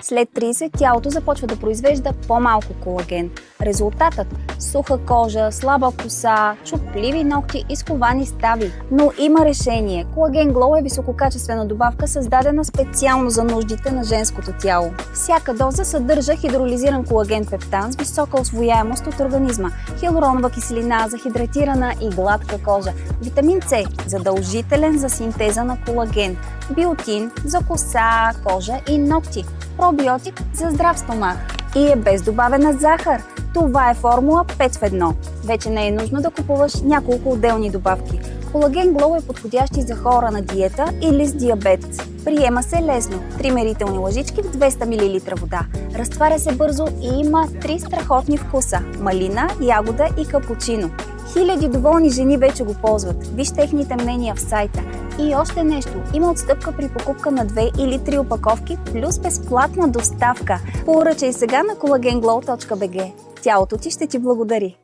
След 30 тялото започва да произвежда по-малко колаген. Резултатът – суха кожа, слаба коса, чупливи ногти и сковани стави. Но има решение. Колаген Glow е висококачествена добавка, създадена специално за нуждите на женското тяло. Всяка доза съдържа хидролизиран колаген пептан с висока усвояемост от организма, хиалуронова киселина за хидратирана и гладка кожа, витамин С – задължителен за синтеза на колаген, биотин за коса, кожа и ногти, пробиотик за здрав стомах и е без добавена захар. Това е формула 5 в 1. Вече не е нужно да купуваш няколко отделни добавки. Колаген Glow е подходящ и за хора на диета или с диабет. Приема се лесно. 3 мерителни лъжички в 200 мл вода. Разтваря се бързо и има 3 страхотни вкуса – малина, ягода и капучино. Хиляди доволни жени вече го ползват. Виж техните мнения в сайта. И още нещо. Има отстъпка при покупка на 2 или 3 опаковки плюс безплатна доставка. Поръчай сега на colagenglow.bg. Тялото ти ще ти благодари.